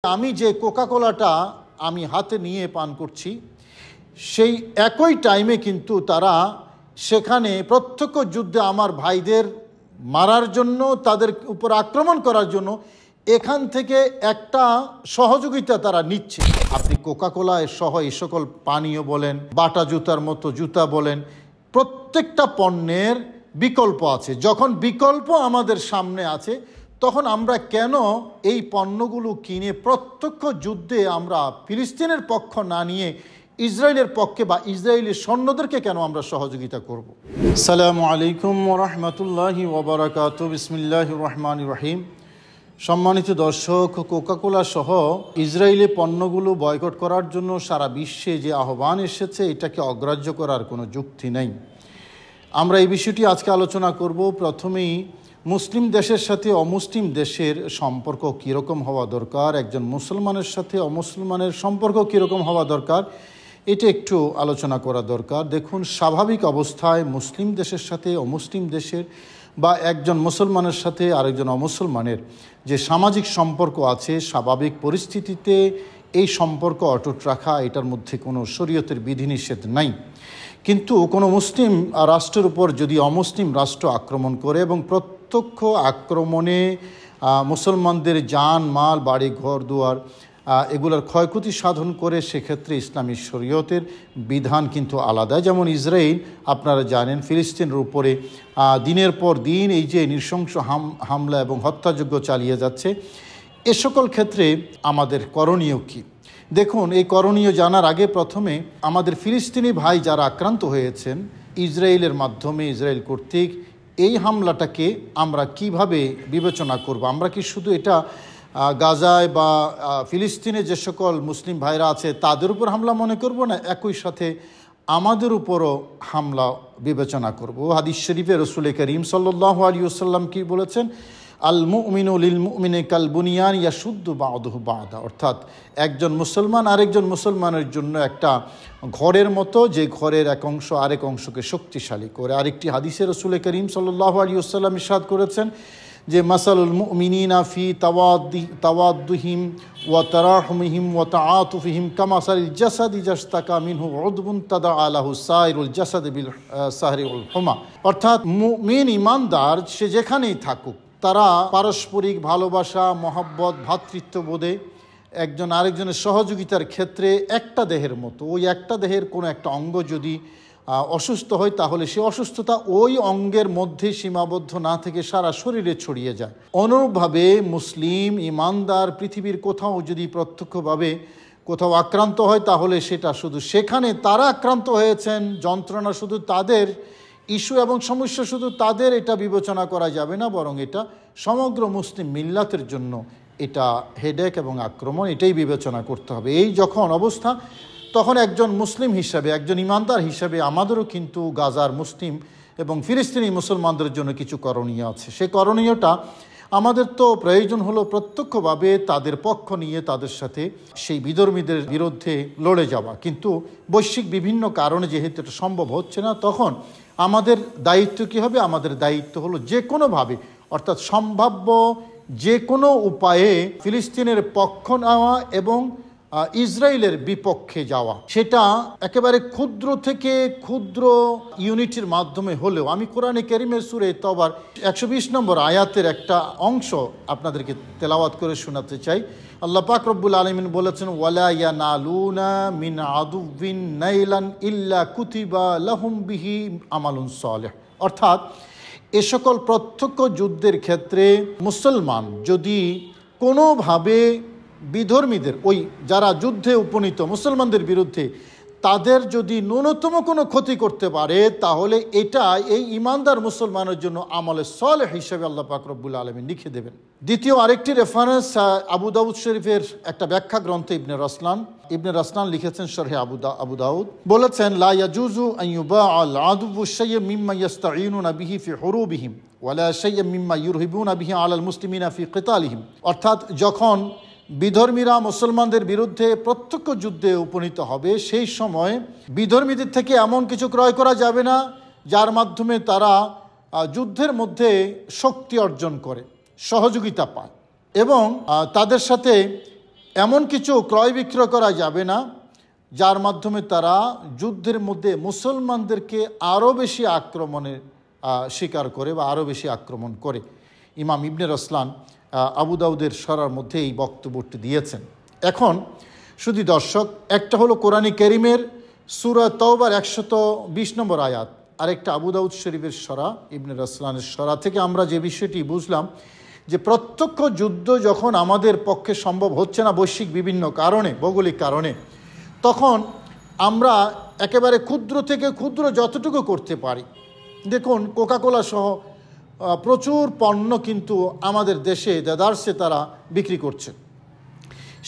আমি যে কোকাকোলাটা আমি হাতে নিয়ে পান করছি, সেই একই টাইমে কিন্তু তারা সেখানে প্রত্যক্ষ যুদ্ধে আমার ভাইদের মারার জন্য, তাদের উপর আক্রমণ করার জন্য এখান থেকে একটা সহযোগিতা তারা নিচ্ছে। আপনি কোকাকোলা সহ এই সকল পানীয় বলেন, বাটা জুতার মতো জুতা বলেন, প্রত্যেকটা পণ্যের বিকল্প আছে। যখন বিকল্প আমাদের সামনে আছে, তখন আমরা কেন এই পণ্যগুলো কিনে প্রত্যক্ষ যুদ্ধে আমরা ফিলিস্তিনের পক্ষ না নিয়ে ইসরায়েলের পক্ষে বা ইসরায়েলের সৈন্যদেরকে কেন আমরা সহযোগিতা করব? আসসালামু আলাইকুম ওয়া রাহমাতুল্লাহি ওয়া বারাকাতুহু। বিসমিল্লাহির রহমানির রহিম। সম্মানিত দর্শক, কোকাকোলা সহ ইসরায়েলি পণ্যগুলো বয়কট করার জন্য সারা বিশ্বে যে আহ্বান এসেছে, এটাকে অগ্রাহ্য করার কোনো যুক্তি নেই। আমরা এই বিষয়টি আজকে আলোচনা করব। প্রথমেই মুসলিম দেশের সাথে অমুসলিম দেশের সম্পর্ক কীরকম হওয়া দরকার, একজন মুসলমানের সাথে অমুসলমানের সম্পর্ক কীরকম হওয়া দরকার, এটা একটু আলোচনা করা দরকার। দেখুন, স্বাভাবিক অবস্থায় মুসলিম দেশের সাথে অমুসলিম দেশের বা একজন মুসলমানের সাথে আরেকজন অমুসলমানের যে সামাজিক সম্পর্ক আছে, স্বাভাবিক পরিস্থিতিতে এই সম্পর্ক অটুট রাখা, এটার মধ্যে কোনো শরীয়তের বিধিনিষেধ নাই। কিন্তু কোনো মুসলিম রাষ্ট্রের উপর যদি অমুসলিম রাষ্ট্র আক্রমণ করে এবং প্রত্যক্ষ আক্রমণে মুসলমানদের জান মাল, বাড়ি ঘর দুয়ার এগুলোর ক্ষয়ক্ষতি সাধন করে, সেক্ষেত্রে ইসলামী শরীয়তের বিধান কিন্তু আলাদা। যেমন ইসরায়েল, আপনারা জানেন, ফিলিস্তিনের উপরে দিনের পর দিন এই যে নৃশংস হামলা এবং হত্যাযজ্ঞ চালিয়ে যাচ্ছে, এ সকল ক্ষেত্রে আমাদের করণীয় কী? দেখুন, এই করণীয় জানার আগে প্রথমে আমাদের ফিলিস্তিনি ভাই যারা আক্রান্ত হয়েছেন ইসরায়েলের মাধ্যমে, ইসরায়েল কর্তৃক এই হামলাটাকে আমরা কিভাবে বিবেচনা করব? আমরা কি শুধু এটা গাজায় বা ফিলিস্তিনে যে সকল মুসলিম ভাইরা আছে তাদের উপর হামলা মনে করব, না একই সাথে আমাদের উপরও হামলা বিবেচনা করব? হাদিস শরীফে রাসূল করিম সাল্লাল্লাহু আলাইহি ওয়াসাল্লাম কি বলেছেন? আল মুমিনু লিল মুমিনি কাল বুনিয়ান ইয়াশুদ্দু বা'দুহু বা'দা। অর্থাৎ একজন মুসলমান আরেকজন মুসলমানের জন্য একটা ঘরের মতো, যে ঘরের এক অংশ আরেক অংশকে শক্তিশালী করে। আরেকটি হাদিসে রাসূল করিম সাল্লাল্লাহু আলাইহি ওয়াসাল্লাম ইরশাদ করেছেন যে মাসালুল মুমিনিনা ফি তাওয়াদ্দুহিম ওয়া তারাহুমিহিম ওয়া তাআতুফিহিম কামাসালিল জাসাদি জাশতাকা মিনহু উদবুন তাদাআ লাহু সাইরুল জাসাদ বিল সাহরি ওয়াল হুমা। অর্থাৎ মুমিন ইমানদার সে যেখানেই থাকুক, তারা পারস্পরিক ভালোবাসা, মহব্বত, ভ্রাতৃত্ববোধে একজন আরেকজনের সহযোগিতার ক্ষেত্রে একটা দেহের মতো। ওই একটা দেহের কোনো একটা অঙ্গ যদি অসুস্থ হয়, তাহলে সে অসুস্থতা ওই অঙ্গের মধ্যে সীমাবদ্ধ না থেকে সারা শরীরে ছড়িয়ে যায়। অনুরূপভাবে মুসলিম ইমানদার পৃথিবীর কোথাও যদি প্রত্যক্ষভাবে কোথাও আক্রান্ত হয়, তাহলে সেটা শুধু সেখানে তারা আক্রান্ত হয়েছেন, যন্ত্রণা শুধু তাদের, ইস্যু এবং সমস্যা শুধু তাদের, এটা বিবেচনা করা যাবে না, বরং এটা সমগ্র মুসলিম মিল্লাতের জন্য এটা হেডেক এবং আক্রমণ, এটাই বিবেচনা করতে হবে। এই যখন অবস্থা, তখন একজন মুসলিম হিসাবে, একজন ইমানদার হিসাবে আমাদেরও কিন্তু গাজার মুসলিম এবং ফিলিস্তিনি মুসলমানদের জন্য কিছু করণীয় আছে। সেই করণীয়টা আমাদের তো প্রয়োজন হলো প্রত্যক্ষভাবে তাদের পক্ষ নিয়ে তাদের সাথে সেই বিধর্মীদের বিরুদ্ধে লড়ে যাওয়া। কিন্তু বৈশ্বিক বিভিন্ন কারণে যেহেতু এটা সম্ভব হচ্ছে না, তখন আমাদের দায়িত্ব কী হবে? আমাদের দায়িত্ব হলো যে কোনোভাবে, অর্থাৎ সম্ভাব্য যে কোনো উপায়ে ফিলিস্তিনের পক্ষ নেওয়া এবং ইসরায়েলের বিপক্ষে যাওয়া। সেটা একেবারে ক্ষুদ্র থেকে ক্ষুদ্র ইউনিটির মাধ্যমে হলেও, আমি কোরআনে কারীমের সূরা তাওবার 120 নম্বর আয়াতের একটা অংশ আপনাদেরকে তেলাওয়াত করে শোনাতে চাই। আল্লাহ পাক রব্বুল আলামিন বলেছেন, ওয়ালা ইয়ানালুনা মিন আদুবিন নাইলান ইল্লা কুতিবা লাহুম বিহি আমালুন সালিহ। অর্থাৎ এ সকল প্রত্যক্ষ যুদ্ধের ক্ষেত্রে মুসলমান যদি কোনোভাবে বিধর্মীদের, ওই যারা যুদ্ধে উপনীত মুসলমানদের বিরুদ্ধে, তাদের যদি ন্যূনতম কোনো ক্ষতি করতে পারে, তাহলে এটা এই ইমানদার মুসলমানের জন্য আমলে সালেহ হিসেবে আল্লাহ পাক রব্বুল আলামিন লিখে দেবেন। দ্বিতীয় আরেকটি রেফারেন্স আবু দাউদ শরীফের একটা ব্যাখ্যা গ্রন্থ ইবনে রাসলান লিখেছেন শরহে আবু দাউদ, বলেছেন, লা ইয়াজুজু আন ইউবাআল আদুবু শাইয়্যাম মিম্মা ইস্তাঈনুনা বিহি ফি হুরুবিহিম ওয়ালা শাইয়্যাম মিম্মা ইউরহিবুনা বিহি আলাল মুসলিমিনা ফি কিতালিহিম। অর্থাৎ যখন বিধর্মীরা মুসলমানদের বিরুদ্ধে প্রত্যক্ষ যুদ্ধে উপনীত হবে, সেই সময় বিধর্মীদের থেকে এমন কিছু ক্রয় করা যাবে না যার মাধ্যমে তারা যুদ্ধের মধ্যে শক্তি অর্জন করে, সহযোগিতা পায় এবং তাদের সাথে এমন কিছু ক্রয় বিক্রয় করা যাবে না যার মাধ্যমে তারা যুদ্ধের মধ্যে মুসলমানদেরকে আরও বেশি আক্রমণের শিকার করে বা আরও বেশি আক্রমণ করে। ইমাম ইবনে রসলান আবু দাউদের সরার মধ্যে এই বক্তব্যটি দিয়েছেন। এখন শুধু দর্শক, একটা হলো কোরআনে কারীমের সূরা তাওবার 120 নম্বর আয়াত, আরেকটা আবু দাউদ শরীফের সরা ইবনে রসলানের সরা থেকে আমরা যে বিষয়টি বুঝলাম যে প্রত্যক্ষ যুদ্ধ যখন আমাদের পক্ষে সম্ভব হচ্ছে না বৈশ্বিক বিভিন্ন কারণে, ভৌগোলিক কারণে, তখন আমরা একেবারে ক্ষুদ্র থেকে ক্ষুদ্র যতটুকু করতে পারি। দেখুন, কোকাকোলা সহ প্রচুর পণ্য কিন্তু আমাদের দেশে দেদারসে তারা বিক্রি করছে।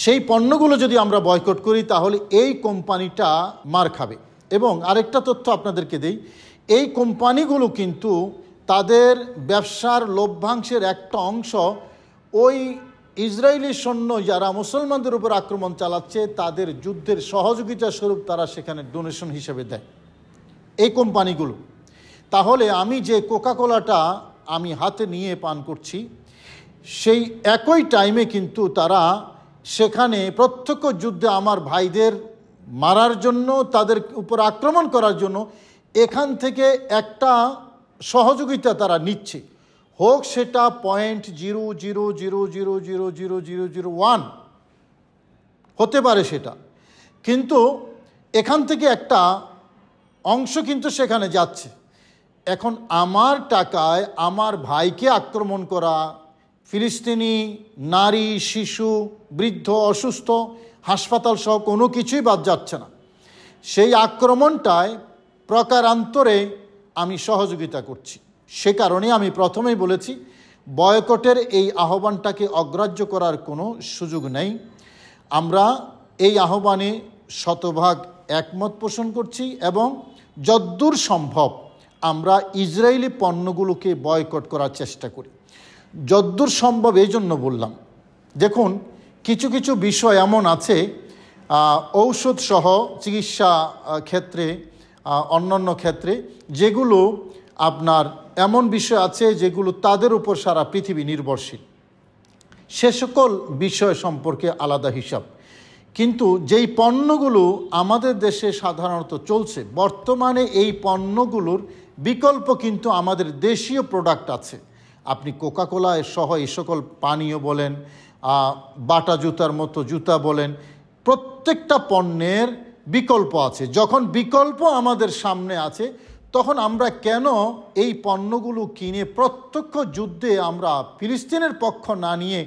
সেই পণ্যগুলো যদি আমরা বয়কট করি তাহলে এই কোম্পানিটা মার খাবে। এবং আরেকটা তথ্য আপনাদেরকে দেই, এই কোম্পানিগুলো কিন্তু তাদের ব্যবসার লভ্যাংশের একটা অংশ ওই ইসরায়েলি সৈন্য যারা মুসলমানদের উপর আক্রমণ চালাচ্ছে তাদের যুদ্ধের সহযোগিতা স্বরূপ তারা সেখানে ডোনেশন হিসেবে দেয় এই কোম্পানিগুলো। তাহলে আমি যে কোকাকোলাটা আমি হাতে নিয়ে পান করছি, সেই একই টাইমে কিন্তু তারা সেখানে প্রত্যক্ষ যুদ্ধে আমার ভাইদের মারার জন্য, তাদের উপর আক্রমণ করার জন্য এখান থেকে একটা সহযোগিতা তারা নিচ্ছে, হোক সেটা 0.00000001 হতে পারে সেটা, কিন্তু এখান থেকে একটা অংশ কিন্তু সেখানে যাচ্ছে। এখন আমার টাকায় আমার ভাইকে আক্রমণ করা, ফিলিস্তিনি নারী, শিশু, বৃদ্ধ, অসুস্থ, হাসপাতাল সহ কোনো কিছুই বাদ যাচ্ছে না। সেই আক্রমণটায় প্রকারান্তরে আমি সহযোগিতা করছি। সে কারণে আমি প্রথমেই বলেছি বয়কটের এই আহ্বানটাকে অগ্রাহ্য করার কোনো সুযোগ নেই। আমরা এই আহ্বানে শতভাগ একমত পোষণ করছি এবং যদ্দূর সম্ভব আমরা ইসরায়েলি পণ্যগুলোকে বয়কট করার চেষ্টা করি। যদ্দূর সম্ভব এই জন্য বললাম, দেখুন কিছু কিছু বিষয় এমন আছে ঔষধ সহ চিকিৎসা ক্ষেত্রে, অন্যান্য ক্ষেত্রে, যেগুলো আপনার এমন বিষয় আছে যেগুলো তাদের উপর সারা পৃথিবী নির্ভরশীল। সে সকল বিষয় সম্পর্কে আলাদা হিসাব। কিন্তু যেই পণ্যগুলো আমাদের দেশে সাধারণত চলছে, বর্তমানে এই পণ্যগুলোর বিকল্প কিন্তু আমাদের দেশীয় প্রোডাক্ট আছে। আপনি কোকাকোলা সহ এই সকল পানীয় বলেন, বাটা জুতার মতো জুতা বলেন, প্রত্যেকটা পণ্যের বিকল্প আছে। যখন বিকল্প আমাদের সামনে আছে তখন আমরা কেন এই পণ্যগুলো কিনে প্রত্যক্ষ যুদ্ধে আমরা ফিলিস্তিনের পক্ষ না নিয়ে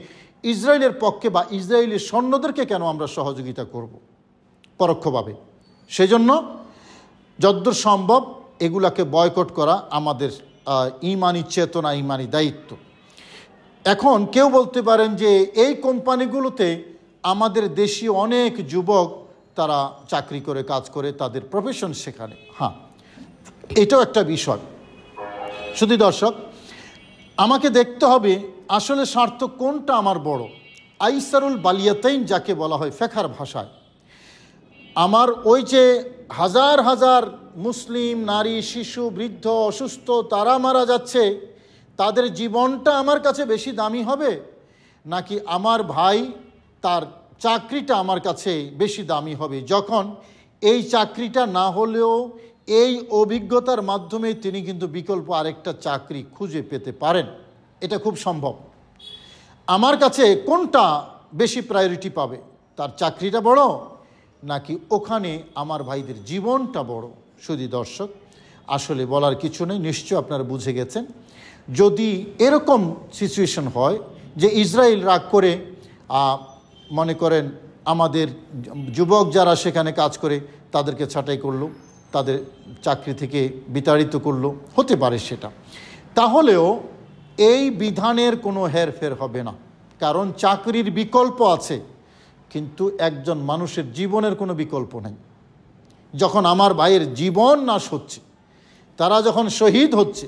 ইসরায়েলের পক্ষে বা ইসরায়েলি সৈন্যদেরকে কেন আমরা সহযোগিতা করব পরোক্ষভাবে? সেজন্য যদ্দূর সম্ভব এগুলাকে বয়কট করা আমাদের ইমানি চেতনা, ইমানি দায়িত্ব। এখন কেউ বলতে পারেন যে এই কোম্পানিগুলোতে আমাদের দেশীয় অনেক যুবক তারা চাকরি করে, কাজ করে, তাদের প্রফেশন সেখানে। হ্যাঁ, এটাও একটা বিষয়। শুধু দর্শক, আমাকে দেখতে হবে আসলে স্বার্থ কোনটা আমার বড়। আইসারুল বালিয়াতাইন যাকে বলা হয় ফেকার ভাষায়, আমার ওই যে হাজার হাজার মুসলিম নারী, শিশু, বৃদ্ধ, অসুস্থ তারা মারা যাচ্ছে, তাদের জীবনটা আমার কাছে বেশি দামি হবে, নাকি আমার ভাই তার চাকরিটা আমার কাছে বেশি দামি হবে, যখন এই চাকরিটা না হলেও এই অভিজ্ঞতার মাধ্যমে তিনি কিন্তু বিকল্প আরেকটা চাকরি খুঁজে পেতে পারেন। এটা খুব সম্ভব। আমার কাছে কোনটা বেশি প্রায়োরিটি পাবে? তার চাকরিটা বড় নাকি ওখানে আমার ভাইদের জীবনটা বড়? শুধু দর্শক, আসলে বলার কিছু নেই, নিশ্চয় আপনারা বুঝে গেছেন। যদি এরকম সিচুয়েশন হয় যে ইসরায়েল রাগ করে মনে করেন আমাদের যুবক যারা সেখানে কাজ করে তাদেরকে ছাঁটাই করলো, তাদের চাকরি থেকে বিতাড়িত করলো, হতে পারে সেটা, তাহলেও এই বিধানের কোনো হেরফের হবে না, কারণ চাকরির বিকল্প আছে কিন্তু একজন মানুষের জীবনের কোনো বিকল্প নেই। যখন আমার ভাইয়ের জীবন নাশ হচ্ছে, তারা যখন শহীদ হচ্ছে,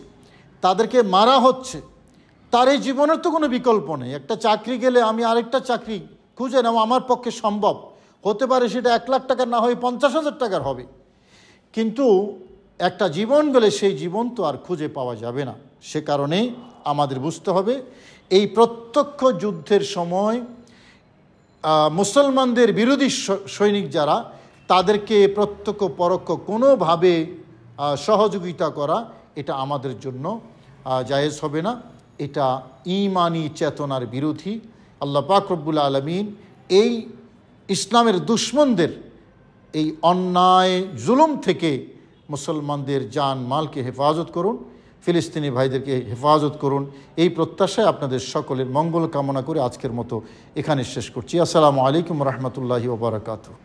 তাদেরকে মারা হচ্ছে, তার এই জীবনের তো কোনো বিকল্প নেই। একটা চাকরি গেলে আমি আরেকটা চাকরি খুঁজে নেওয়া আমার পক্ষে সম্ভব হতে পারে, সেটা 1 লাখ টাকার না হয়ে 50,000 টাকার হবে, কিন্তু একটা জীবন গেলে সেই জীবন তো আর খুঁজে পাওয়া যাবে না। সে কারণে আমাদের বুঝতে হবে এই প্রত্যক্ষ যুদ্ধের সময় মুসলমানদের বিরোধী সৈনিক যারা, তাদেরকে প্রত্যক্ষ পরোক্ষ কোনোভাবে সহযোগিতা করা, এটা আমাদের জন্য জায়েজ হবে না। এটা ঈমানি চেতনার বিরোধী। আল্লাহ পাক রব্বুল আলামিন এই ইসলামের দুশমনদের এই অন্যায় জুলুম থেকে মুসলমানদের জান মালকে হেফাজত করুন, ফিলিস্তিনি ভাইদেরকে হেফাজত করুন। এই প্রত্যাশায় আপনাদের সকলের মঙ্গল কামনা করে আজকের মতো এখানে শেষ করছি। আসসালামু আলাইকুম রহমতুল্লাহি ওয়া বারাকাতুহু।